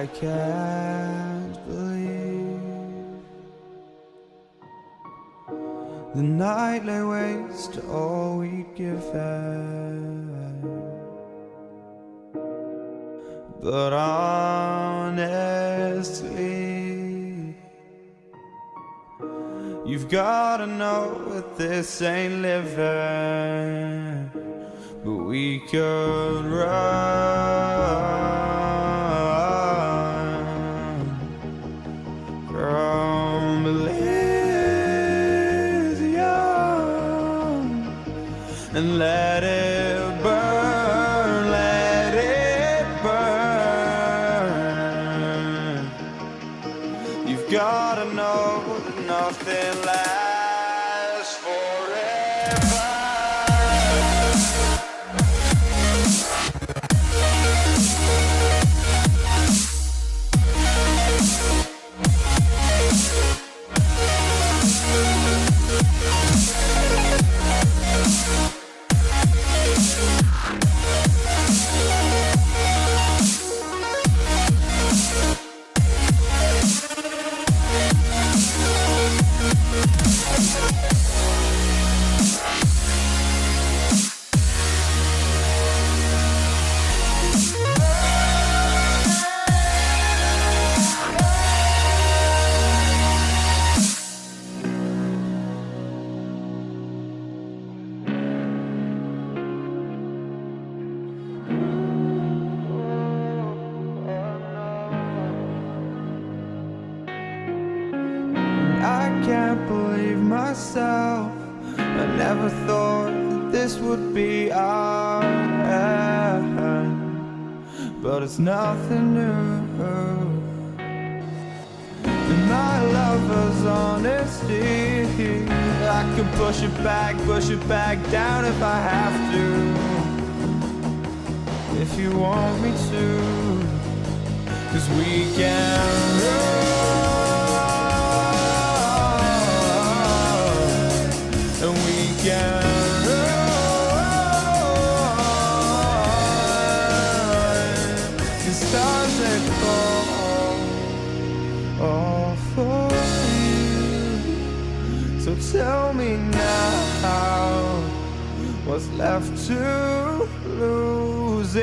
I can't believe the night lay waste to all we'd given. But honestly, you've gotta know that this ain't living. But we could run from Elysium and let it burn, let it burn. You've gotta know that nothing lasts forever. I can't believe myself. I never thought that this would be our end, but it's nothing new. And my lover's honesty, I can push it back down if I have to. If you want me to, 'cause we can run. And we can run. The stars they fall all for you. So tell me now, what's left to lose?